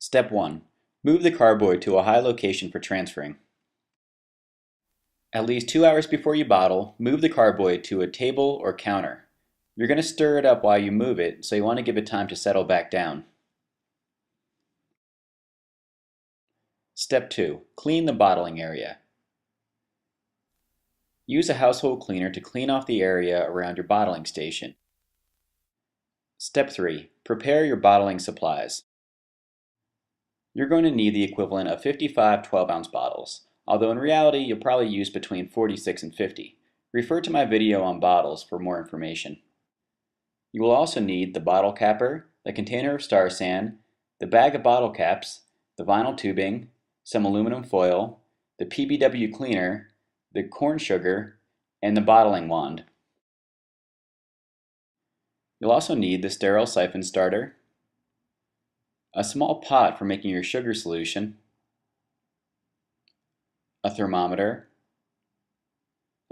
Step 1. Move the carboy to a high location for transferring. At least 2 hours before you bottle, move the carboy to a table or counter. You're going to stir it up while you move it, so you want to give it time to settle back down. Step 2. Clean the bottling area. Use a household cleaner to clean off the area around your bottling station. Step 3. Prepare your bottling supplies. You're going to need the equivalent of 55 12-ounce bottles, although in reality you'll probably use between 46 and 50. Refer to my video on bottles for more information. You will also need the bottle capper, the container of Star San, the bag of bottle caps, the vinyl tubing, some aluminum foil, the PBW cleaner, the corn sugar, and the bottling wand. You'll also need the sterile siphon starter, a small pot for making your sugar solution, a thermometer,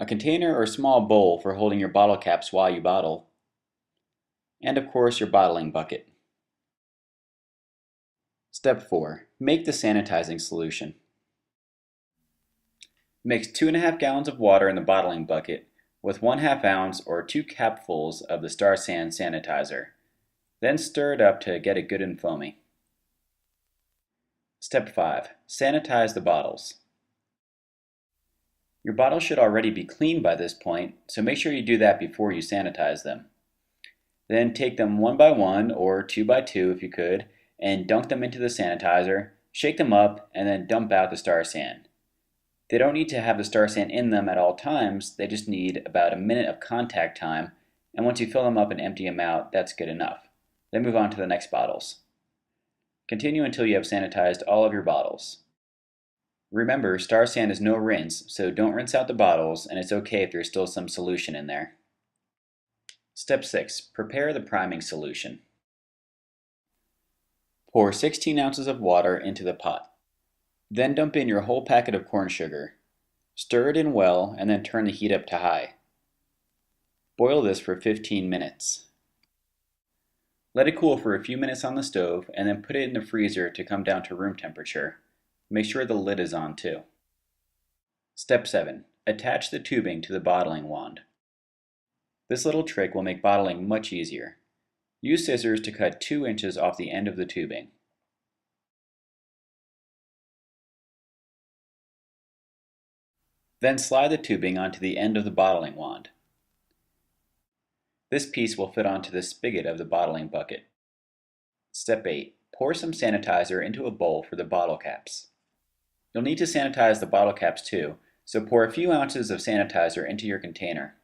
a container or small bowl for holding your bottle caps while you bottle, and of course your bottling bucket. Step 4. Make the sanitizing solution. Mix 2.5 gallons of water in the bottling bucket with 1/2 ounce or 2 capfuls of the Star San sanitizer. Then stir it up to get it good and foamy. Step 5. Sanitize the bottles. Your bottles should already be cleaned by this point, so make sure you do that before you sanitize them. Then take them one by one, or two by two if you could, and dunk them into the sanitizer, shake them up, and then dump out the Star San. They don't need to have the Star San in them at all times, they just need about a minute of contact time, and once you fill them up and empty them out, that's good enough. Then move on to the next bottles. Continue until you have sanitized all of your bottles. Remember, Star San is no rinse, so don't rinse out the bottles, and it's okay if there's still some solution in there. Step 6. Prepare the priming solution. Pour 16 ounces of water into the pot. Then dump in your whole packet of corn sugar. Stir it in well and then turn the heat up to high. Boil this for 15 minutes. Let it cool for a few minutes on the stove and then put it in the freezer to come down to room temperature. Make sure the lid is on too. Step 7. Attach the tubing to the bottling wand. This little trick will make bottling much easier. Use scissors to cut 2 inches off the end of the tubing. Then slide the tubing onto the end of the bottling wand. This piece will fit onto the spigot of the bottling bucket. Step 8. Pour some sanitizer into a bowl for the bottle caps. You'll need to sanitize the bottle caps too, so pour a few ounces of sanitizer into your container.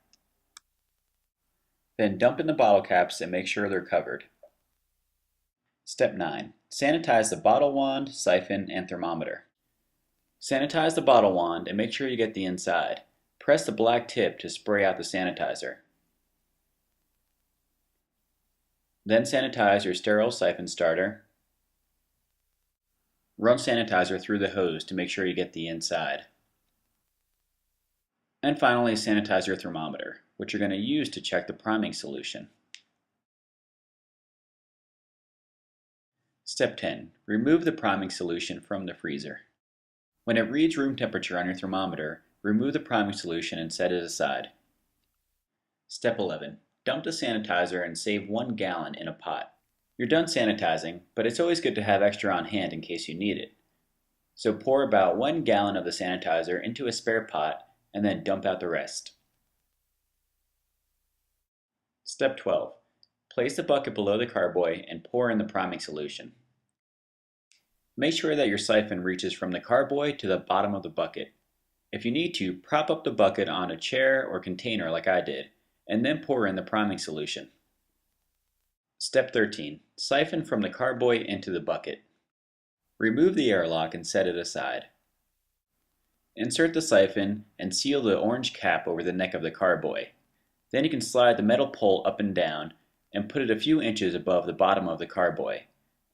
Then dump in the bottle caps and make sure they're covered. Step 9. Sanitize the bottle wand, siphon, and thermometer. Sanitize the bottle wand and make sure you get the inside. Press the black tip to spray out the sanitizer. Then sanitize your sterile siphon starter. Run sanitizer through the hose to make sure you get the inside. And finally, sanitize your thermometer, which you're going to use to check the priming solution. Step 10. Remove the priming solution from the freezer. When it reads room temperature on your thermometer, remove the priming solution and set it aside. Step 11. Dump the sanitizer and save 1 gallon in a pot. You're done sanitizing, but it's always good to have extra on hand in case you need it. So pour about 1 gallon of the sanitizer into a spare pot and then dump out the rest. Step 12. Place the bucket below the carboy and pour in the priming solution. Make sure that your siphon reaches from the carboy to the bottom of the bucket. If you need to, prop up the bucket on a chair or container like I did, and then pour in the priming solution. Step 13. Siphon from the carboy into the bucket. Remove the airlock and set it aside. Insert the siphon and seal the orange cap over the neck of the carboy. Then you can slide the metal pole up and down and put it a few inches above the bottom of the carboy.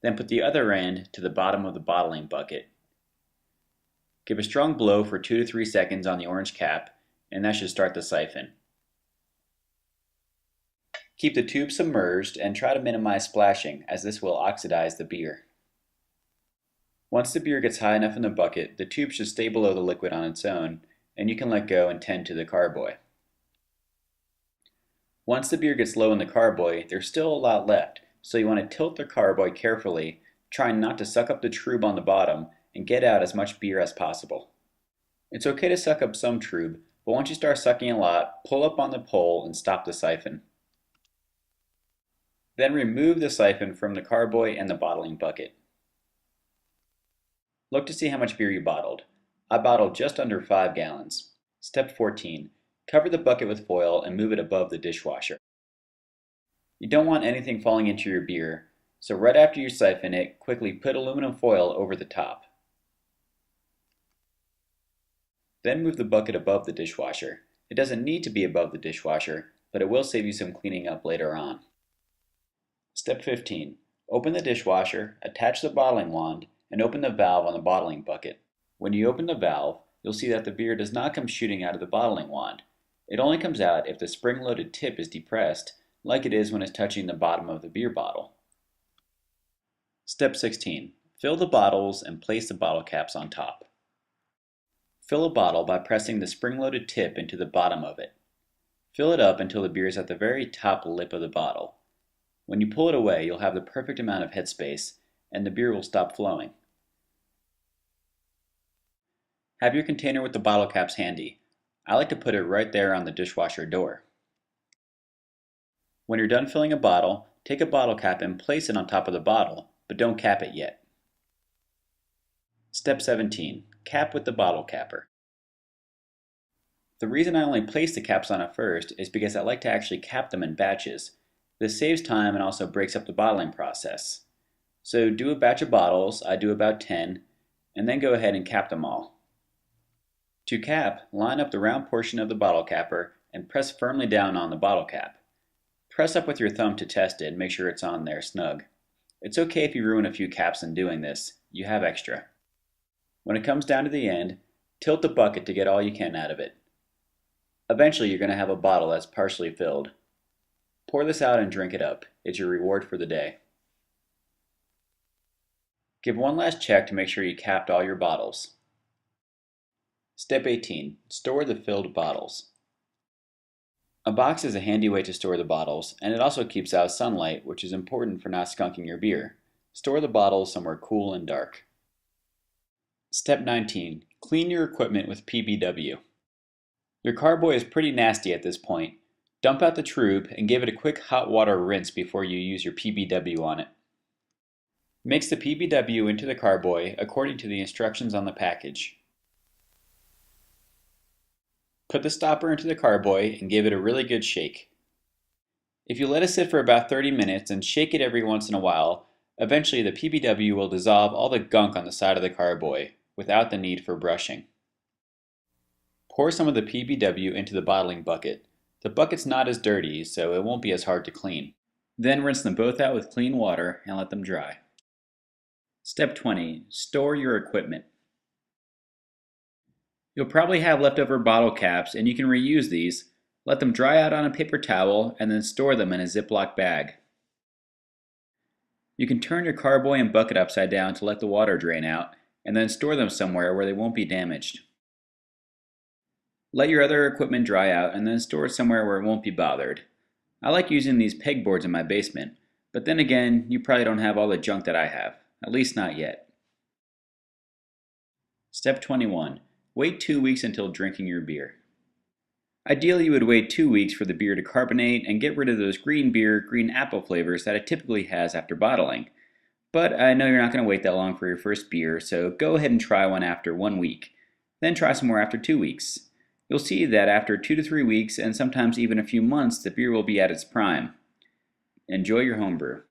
Then put the other end to the bottom of the bottling bucket. Give a strong blow for 2 to 3 seconds on the orange cap, and that should start the siphon. Keep the tube submerged and try to minimize splashing, as this will oxidize the beer. Once the beer gets high enough in the bucket, the tube should stay below the liquid on its own, and you can let go and tend to the carboy. Once the beer gets low in the carboy, there's still a lot left, so you want to tilt the carboy carefully, trying not to suck up the trub on the bottom, and get out as much beer as possible. It's okay to suck up some trub, but once you start sucking a lot, pull up on the pole and stop the siphon. Then remove the siphon from the carboy and the bottling bucket. Look to see how much beer you bottled. I bottled just under 5 gallons. Step 14. Cover the bucket with foil and move it above the dishwasher. You don't want anything falling into your beer, so right after you siphon it, quickly put aluminum foil over the top. Then move the bucket above the dishwasher. It doesn't need to be above the dishwasher, but it will save you some cleaning up later on. Step 15. Open the dishwasher, attach the bottling wand, and open the valve on the bottling bucket. When you open the valve, you'll see that the beer does not come shooting out of the bottling wand. It only comes out if the spring-loaded tip is depressed, like it is when it's touching the bottom of the beer bottle. Step 16. Fill the bottles and place the bottle caps on top. Fill a bottle by pressing the spring-loaded tip into the bottom of it. Fill it up until the beer is at the very top lip of the bottle. When you pull it away, you'll have the perfect amount of headspace, and the beer will stop flowing. Have your container with the bottle caps handy. I like to put it right there on the dishwasher door. When you're done filling a bottle, take a bottle cap and place it on top of the bottle, but don't cap it yet. Step 17. Cap with the bottle capper. The reason I only place the caps on it first is because I like to actually cap them in batches. This saves time and also breaks up the bottling process. So do a batch of bottles, I do about 10, and then go ahead and cap them all. To cap, line up the round portion of the bottle capper and press firmly down on the bottle cap. Press up with your thumb to test it and make sure it's on there snug. It's okay if you ruin a few caps in doing this, you have extra. When it comes down to the end, tilt the bucket to get all you can out of it. Eventually you're going to have a bottle that's partially filled. Pour this out and drink it up. It's your reward for the day. Give one last check to make sure you capped all your bottles. Step 18. Store the filled bottles. A box is a handy way to store the bottles, and it also keeps out sunlight, which is important for not skunking your beer. Store the bottles somewhere cool and dark. Step 19. Clean your equipment with PBW. Your carboy is pretty nasty at this point. Dump out the trub and give it a quick hot water rinse before you use your PBW on it. Mix the PBW into the carboy according to the instructions on the package. Put the stopper into the carboy and give it a really good shake. If you let it sit for about 30 minutes and shake it every once in a while, eventually the PBW will dissolve all the gunk on the side of the carboy without the need for brushing. Pour some of the PBW into the bottling bucket. The bucket's not as dirty, so it won't be as hard to clean. Then rinse them both out with clean water and let them dry. Step 20. Store your equipment. You'll probably have leftover bottle caps and you can reuse these. Let them dry out on a paper towel and then store them in a Ziploc bag. You can turn your carboy and bucket upside down to let the water drain out and then store them somewhere where they won't be damaged. Let your other equipment dry out and then store it somewhere where it won't be bothered. I like using these pegboards in my basement, but then again, you probably don't have all the junk that I have, at least not yet. Step 21. Wait 2 weeks until drinking your beer. Ideally, you would wait 2 weeks for the beer to carbonate and get rid of those green beer, green apple flavors that it typically has after bottling. But I know you're not going to wait that long for your first beer, so go ahead and try one after 1 week. Then try some more after 2 weeks. You'll see that after 2 to 3 weeks, and sometimes even a few months, the beer will be at its prime. Enjoy your homebrew.